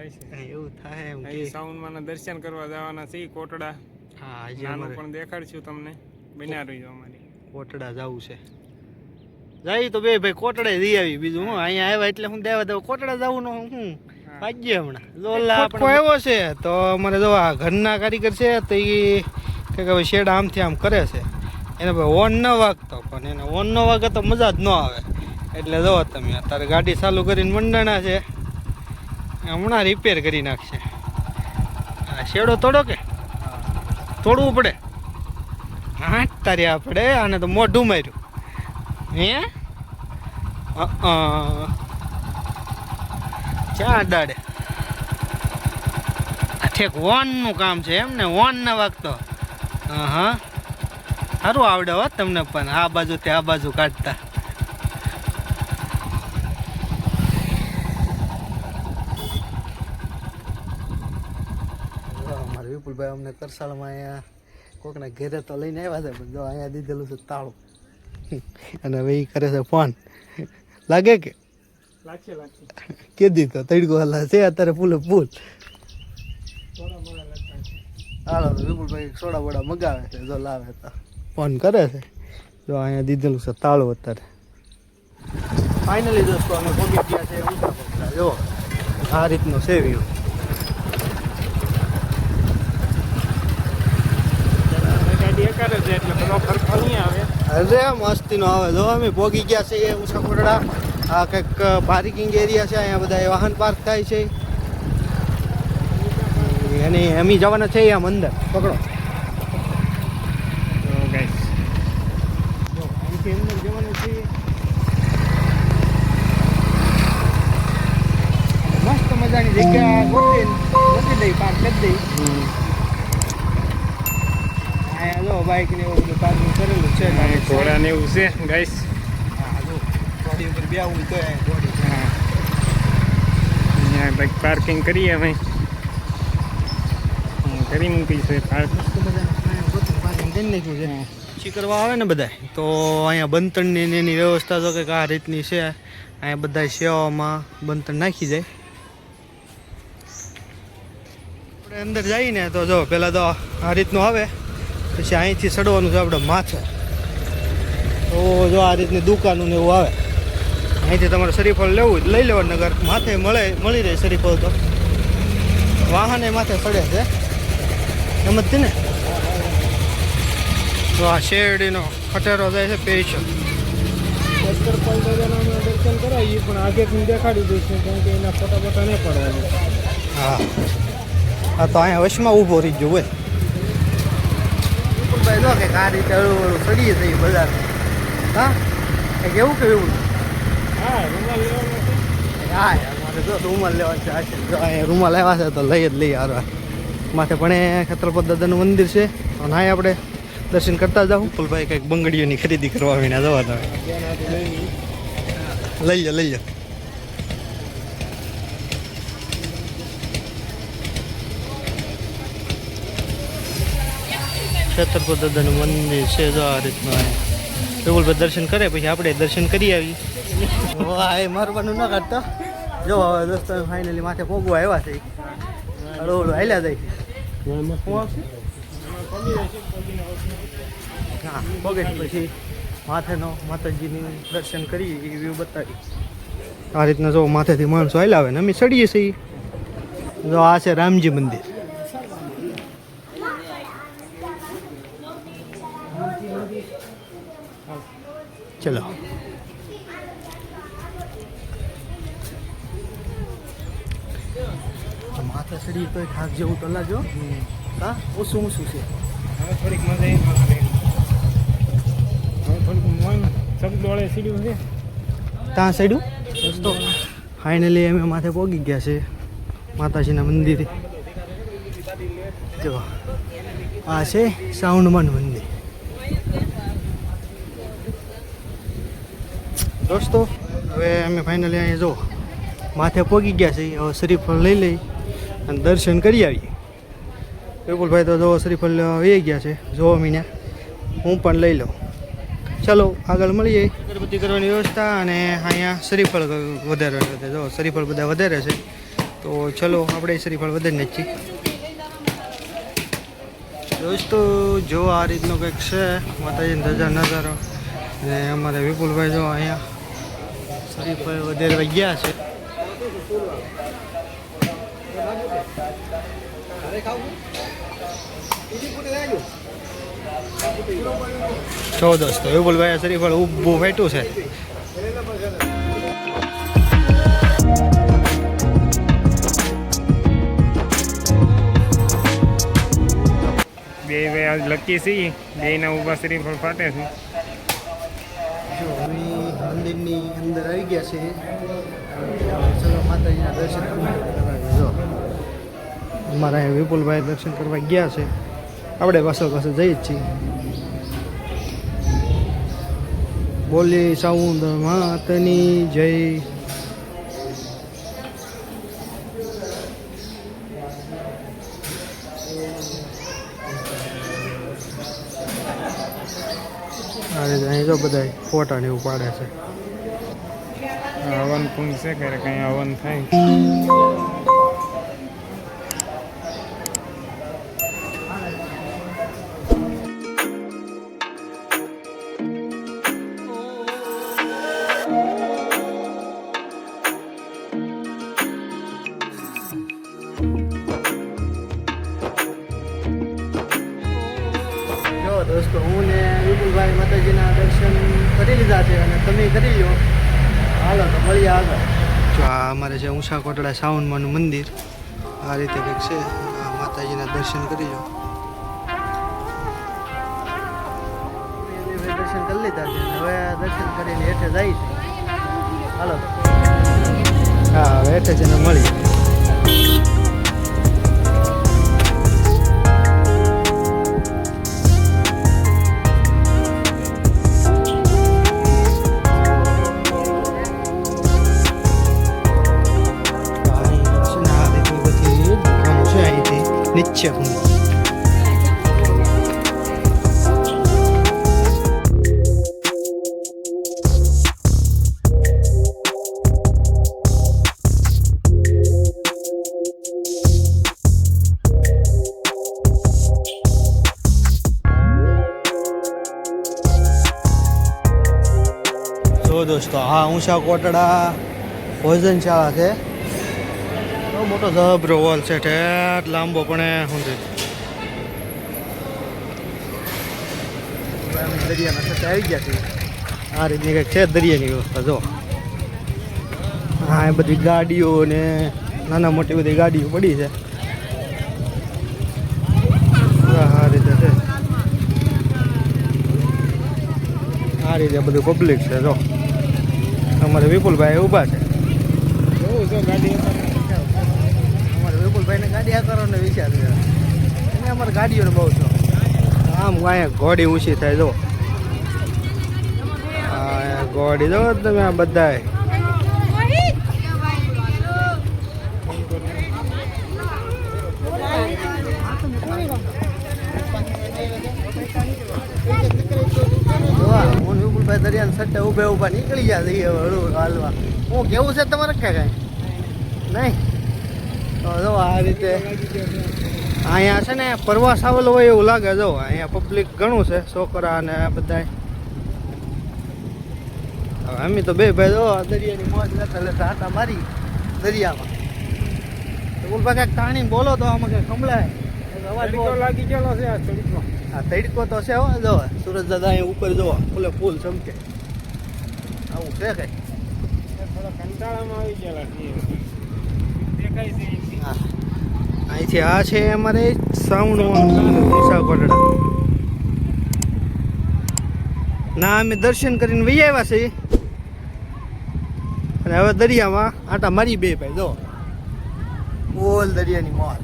થાય છે એવું થાય એમ અહીં સાઉન્ડમાં દર્શન કરવા જવાના છે કોટડા. હા આજે નાનું અમારે પણ દેખાડશું તમને, બન્યા રહીજો અમારી. કોટડા જવું છે. જાય તો બે ભાઈ કોટડા જઈ આવી, બીજું હું અહીંયા આવ્યા એટલે હું દેવા દઉં કોટડા જવું નો હું ભાગ્ય હમણાં લોલા આપણો આવ્યો છે તો અમારે જો આ ઘરના કારીગર છે તો એ કે હવે શેડ આમથી આમ કરે છે એને ભાઈ ઓન ન વાગતો, પણ એને ઓન ન વાગે તો મજા જ ન આવે. એટલે જો તમે અત્યારે ગાડી ચાલુ કરીને મંડાણા છે, હમણાં રિપેર કરી નાખશે. હા શેડો તોડો કે તોડવું પડે? હા તારી આપણે આને તો મોઢું માર્યું હે. ચા દાડે ઠેક વોનનું કામ છે એમ ને, વોન ના વાગતો. હા સારું આવડે હોત તમને, પણ આ બાજુથી આ બાજુ કાઢતા. અમારે વિપુલભાઈ અમને કરસાળમાં અહીંયા કોકના ઘેરે તો લઈને આવ્યા છે, પણ જો અહીંયા દીધેલું છે તાળું અને હવે એ કરે છે ફોન. લાગે કે લાગશે કે દીધો તડકો હલા છે અત્યારે ફૂલે ફૂલ. હાલો વિપુલભાઈ સોડા બોડા મગાવે છે, જો લાવે તો ફોન કરે છે. જો અહીંયા દીધેલું છે તાળું અત્યારે. ફાઇનલી દોસ્તો અમે પહોંચી ગયા છે ઊંચા પગલા. જો આ રીતનો છે વ્યૂ. ગાડી એકારે છે એટલે બધો ફરકો નહીં આવે. અરે મસ્તીનો આવે. જો અમે પહોંચી ગયા છીએ ઊંચા કોટડા. આ કંઈક પાર્કિંગ એરિયા છે, અહીંયા બધા વાહન પાર્ક થાય છે. અને અમે જવાના છે આમ અંદર પકડો. અહીંથી અંદર જવાનું છે. મસ્ત મજાની જગ્યા ગોતી દઈ, પાર્ક કરી દઈ. અહીંયા જો બાઇક ને એવું બધું પાર્કિંગ કરેલું છે. ઘોડા ને એવું છે ગાઈસ. હા જો ગાડી ઉપર બેવું તો અહીંયા બાઇક પાર્કિંગ કરીએ અમે, કરી મૂકી છે પાર્કિંગ કરી નાખ્યું છે. કરવા આવે ને બધા તો અહીંયા બંતણની એની વ્યવસ્થા તો કંઈક આ રીતની છે. અહીંયા બધા સેવામાં બંતણ નાખી જાય. આપણે અંદર જઈને તો જો પહેલાં તો આ રીતનું આવે, પછી અહીંથી ચડવાનું છે આપણે માથે. તો જો આ રીતની દુકાનો ને એવું આવે. અહીંથી તમારે શરીફળ લેવું લઈ લેવાનું, નગર માથે મળી રહે શરીફળ. તો વાહને માથે ચડે છે એમ જ ને. તો આ શેરડીનો ખટેરો જાય છે સ્પેશિયલ. દર્શન કરાવીએ પણ આગેથી દેખાડી દઈશું, કેમ કે એના ફોટા બોટા નહીં પડવાનું. હા હા તો અહીંયા વશમાં ઊભો રહી ગયો હોય. ભાઈ જો કે આ રીતે હળવું ચડીએ છીએ બજાર. હા કેવું કેવું? હા રૂમાલ લેવાનો છે. હા અમારે જો રૂમાલ લેવા છે. આ છે જો અહીંયા રૂમાલ લેવા છે તો લઈ જ લઈએ હારવા. માથે પણ ખતરપત દાદાનું મંદિર છે, અને અહીં આપણે દર્શન કરતા જાઉં. વિપુલભાઈ કંઈક બંગડીઓની ખરીદી કરવા વિના જવા તમે લઈ લો. છતરપુર દાદાનું મંદિર છે જો આ રીતનું. વિપુલભાઈ દર્શન કરે પછી આપણે દર્શન કરી આવી. વાહ એ મારવાનું ન કાઢતો. જો હવે દોસ્તો ફાઇનલી માથે પોગવા આવ્યા છે. હળવું હાલ્યા જાય છે. હા પગે પછી માથેનો માતાજીનું દર્શન કરી એ વ્યૂ બતાવી. આ રીતના જો માથેથી માણસો હાલ્યા આવે ને અમે ચડીએ છીએ. જો આ છે રામજી મંદિર. ચલો માથે ચડી તો થાક જેવું તો લાજો. હા ઓછું છે હવે થોડીક મજા આવી. હવે થોડીક મન સગદોળે સીડ્યું છે ત્યાં સાઈડું. દોસ્તો ફાઇનલી અમે માથે પહોંચી ગયા છે માતાજીના મંદિરે. જો આ છે સાઉન્ડમાન મંદિર. દોસ્તો હવે અમે ફાઇનલી અહીંયા જો માથે પહોંચી ગયા છીએ. હવે શ્રીફળ લઈ લઈ અને દર્શન કરી આવીએ. વિપુલભાઈ તો જો શ્રીફળ વહી ગયા છે. જો મીના હું પણ લઈ લઉં. ચાલો આગળ મળીએ. અગરબત્તી કરવાની વ્યવસ્થા અને અહીંયા શ્રીફળ વધારવાનું. જો શ્રીફળ બધા વધારે છે તો ચલો આપણે શ્રીફળ વધારીને છીએ દોસ્તો. જો આ રીતનો કંઈક છે માતાજીની ધજા નજારો. ને અમારે વિપુલભાઈ જો અહીંયા શ્રીફળ વધારવા ગયા છે. જો દોસ્તો વિપુલભાઈ શ્રીફળ ઊભું ફેટ્યું છે. બે ભાઈ આજ લકી છીએ, બેના ઊભા શ્રીફળ ફાટે છે. જો અમે મંદિરની અંદર આવી ગયા છે. ચલો માતાજીના દર્શન કરવા. જો અમારા અહીંયા વિપુલભાઈ દર્શન કરવા ગયા છે. આપણે પાછળ જઈએ જ છીએ. બોલી સાઉન્ડ માતની જય. અહીં જો બધા ફોટા ને એવું પાડે છે. હવન કુંડ છે કે કઈ હવન થાય. દોસ્તો હું ને વિપુલભાઈ માતાજીના દર્શન કરી લીધા છે અને તમે કરી લો. હાલો તો મળીએ આગળ. જો આ અમારે છે ઊંચા કોટડા સાવનમાનું મંદિર. આ રીતે કંઈક છે. માતાજીના દર્શન કરી લો. દર્શન કરી લીધા છે. હવે દર્શન કરીને હેઠે જાય છે. હાલો હા હવે હેઠે છે ને મળીએ. નીચે હું જો દોસ્તો આ ઊંચા કોટડા ભોજનશાળા છે. મોટો જબરો હોલ છે. ઠેઠ લાંબો પણ સુધી દરિયાના સાથે આવી ગયા છે. આ રીતની કંઈક છે દરિયાની વ્યવસ્થા. જો હા એ બધી ગાડીઓ ને નાના મોટી બધી ગાડીઓ પડી છે. આ રીતે છે. આ રીતે બધું પબ્લિક છે. જો અમારે વિપુલભાઈ ઊભા છે. ગાડી વિપુલભાઈને ગાડી આ કરવાનો વિચાર છે. એને અમારે ગાડીઓને બહુ શોખ. આમ અહીંયા ઘોડી ઊંચી થાય. જો હા ઘોડી જો તમે આ બધા હું વિપુલભાઈ દરિયાના સટ્ટે ઊભા નીકળી ગયા જઈએ હાલવા. હું કેવું છે તમારે કાંઈ નહીં. તો જો આ રીતે અહીંયા છે ને પ્રવાસ આવેલો હોય એવું લાગે. જો અહીંયા પબ્લિક ઘણું છે. છોકરા અને બધા. અમે તો બે ભાઈ જો દરિયાની મોજ લેતા લેતા આટા મારી દરિયામાં. વિપુલભાઈ કાંઈક તાણી બોલો તો આમાં કંઈક સંભળાય. અવાજ લાગી ગયેલો છે આ તડકો. આ તડકો તો છે હો. જો સુરત દાદા અહીંયા ઉપર જોવા ફૂલે ફૂલ ચમકે. આવું છે કઈ થોડા કંટાળામાં આવી ગયેલા છીએ. દેખાય છે હા અહીંથી આ છે અમારે ઊંચા કોટડા ના. અમે દર્શન કરીને વહી આવ્યા છીએ અને હવે દરિયામાં આટા મારી બે ભાઈ. જો બોલ દરિયાની મોજ.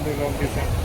બધું લોકેશન